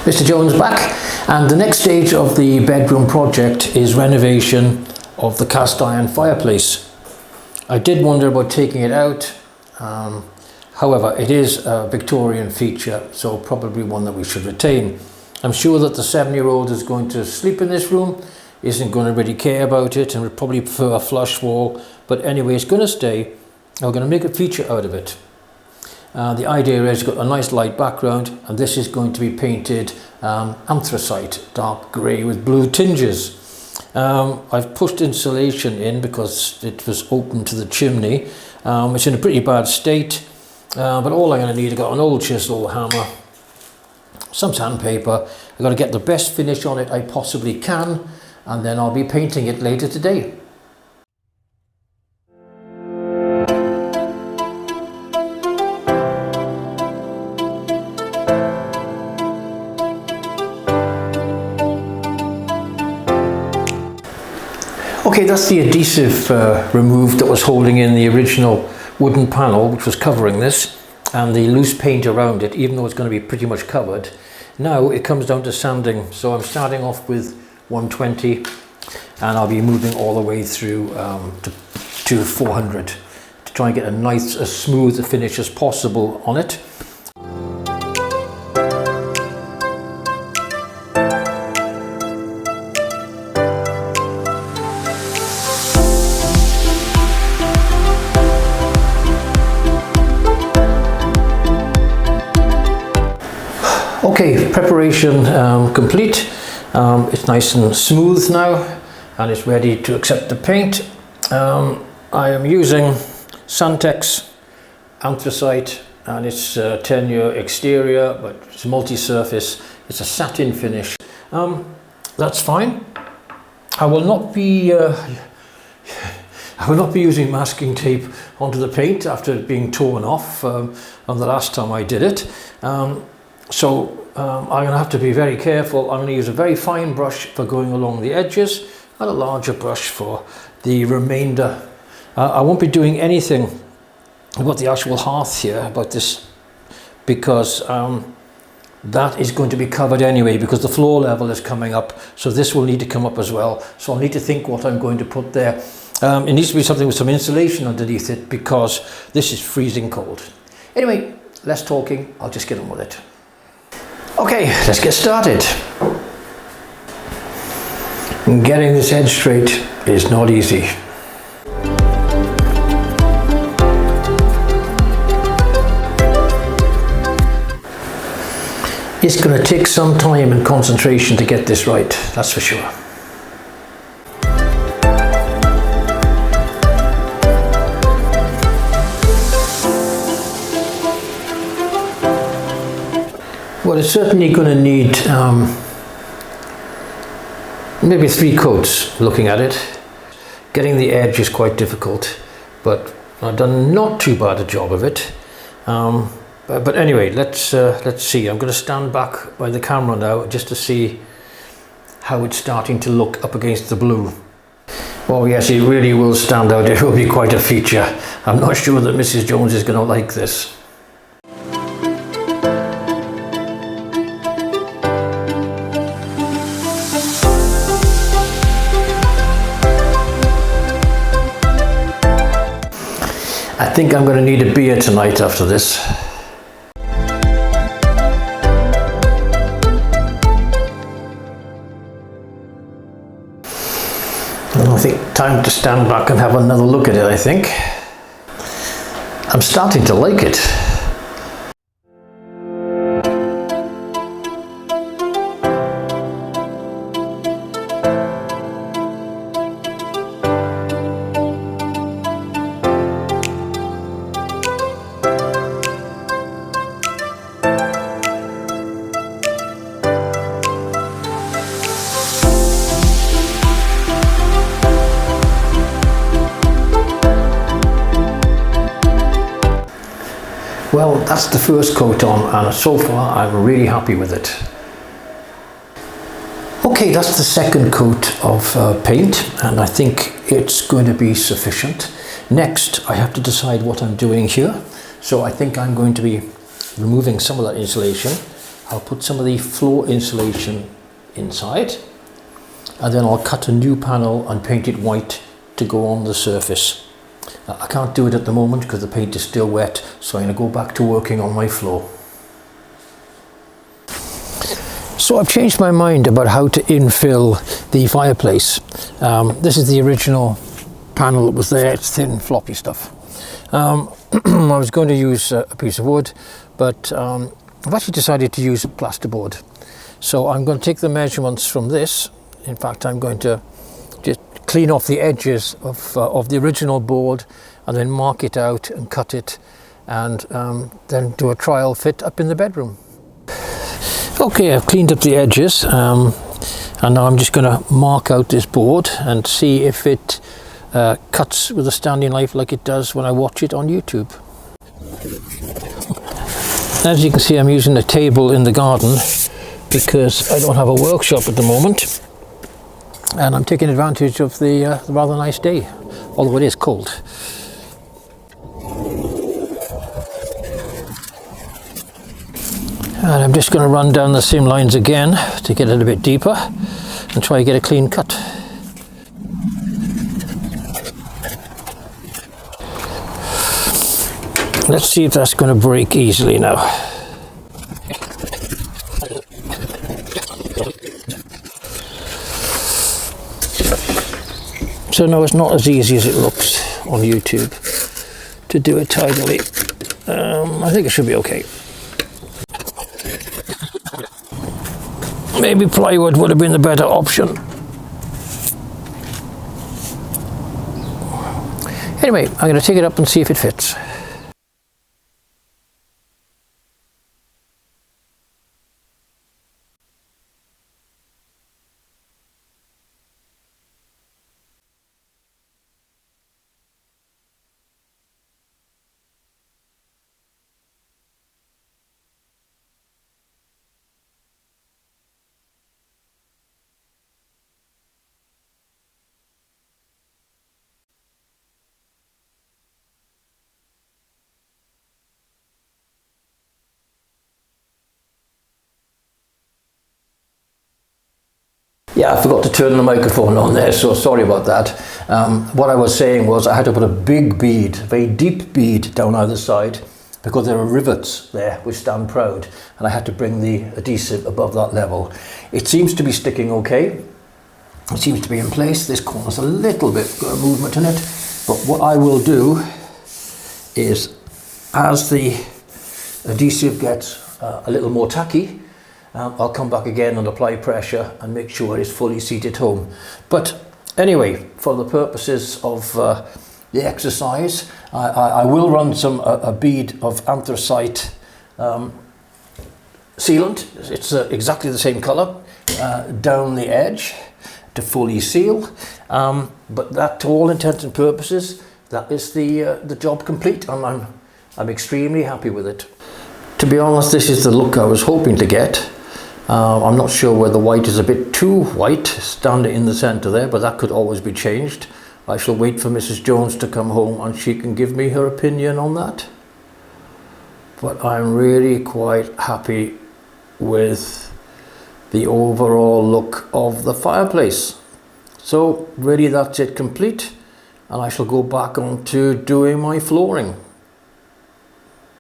Mr. Jones back, and the next stage of the bedroom project is renovation of the cast iron fireplace. I did wonder about taking it out, however it is a Victorian feature, so probably one that we should retain. I'm sure that the 7-year-old is going to sleep in this room, isn't going to really care about it, and would probably prefer a flush wall, but anyway it's going to stay. We're going to make a feature out of it. The idea is it's got a nice light background, and this is going to be painted anthracite, dark grey with blue tinges. I've pushed insulation in because it was open to the chimney. It's in a pretty bad state, but all I'm going to need, I've got an old chisel, hammer, some sandpaper. I've got to get the best finish on it I possibly can, and then I'll be painting it later today. Okay, that's the adhesive removed that was holding in the original wooden panel which was covering this, and the loose paint around it, even though it's going to be pretty much covered. Now it comes down to sanding, so I'm starting off with 120 and I'll be moving all the way through to 400 to try and get a nice, as smooth a finish as possible on it. Okay, preparation complete. It's nice and smooth now, and it's ready to accept the paint. I am using Suntex anthracite, and it's a 10-year exterior, but it's multi-surface. It's a satin finish. That's fine. I will not be using masking tape onto the paint after it being torn off on the last time I did it. So I'm going to have to be very careful. I'm going to use a very fine brush for going along the edges and a larger brush for the remainder. I won't be doing anything about the actual hearth here, about this, because that is going to be covered anyway, because the floor level is coming up, so this will need to come up as well. So I'll need to think what I'm going to put there. It needs to be something with some insulation underneath it, because this is freezing cold. Anyway, less talking, I'll just get on with it. Okay, let's get started. Getting this edge straight is not easy. It's going to take some time and concentration to get this right, that's for sure. Well, it's certainly going to need maybe 3 coats looking at it. Getting the edge is quite difficult, but I've done not too bad a job of it. But anyway, let's see. I'm going to stand back by the camera now just to see how it's starting to look up against the blue. Oh yes, it really will stand out. It will be quite a feature. I'm not sure that Mrs. Jones is going to like this. I think I'm going to need a beer tonight after this. I think time to stand back and have another look at it, I think. I'm starting to like it. Well, that's the first coat on, and so far I'm really happy with it. Okay, that's the second coat of paint, and I think it's going to be sufficient. Next, I have to decide what I'm doing here. So I think I'm going to be removing some of that insulation I'll put some of the floor insulation inside, and then I'll cut a new panel and paint it white to go on the surface. I can't do it at the moment because the paint is still wet, so I'm going to go back to working on my floor. So I've changed my mind about how to infill the fireplace. This is the original panel that was there. It's thin floppy stuff. I was going to use a piece of wood, but I've actually decided to use plasterboard. So I'm going to take the measurements from this. In fact, I'm going to just clean off the edges of the original board and then mark it out and cut it, and then do a trial fit up in the bedroom. Okay, I've cleaned up the edges, and now I'm just going to mark out this board and see if it cuts with a standing knife like it does when I watch it on YouTube. As you can see, I'm using a table in the garden because I don't have a workshop at the moment, and I'm taking advantage of the rather nice day, although it is cold. And I'm just going to run down the same lines again to get it a bit deeper and try to get a clean cut. Let's see if that's going to break easily now. So no, it's not as easy as it looks on YouTube to do it tidily. I think it should be okay. Maybe plywood would have been the better option. Anyway, I'm going to take it up and see if it fits. Yeah, I forgot to turn the microphone on there, so sorry about that. What I was saying was I had to put a big bead, a very deep bead down either side, because there are rivets there which stand proud, and I had to bring the adhesive above that level. It seems to be sticking okay. It seems to be in place. This corner's a little bit got a movement in it, but what I will do is, as the adhesive gets a little more tacky, I'll come back again and apply pressure and make sure it's fully seated home. But anyway, for the purposes of the exercise, I will run a bead of anthracite sealant. It's exactly the same colour down the edge to fully seal. But that, to all intents and purposes, that is the job complete, and I'm extremely happy with it. To be honest, this is the look I was hoping to get. I'm not sure whether the white is a bit too white, standing in the centre there, but that could always be changed. I shall wait for Mrs. Jones to come home and she can give me her opinion on that. But I'm really quite happy with the overall look of the fireplace. So really that's it complete, and I shall go back on to doing my flooring.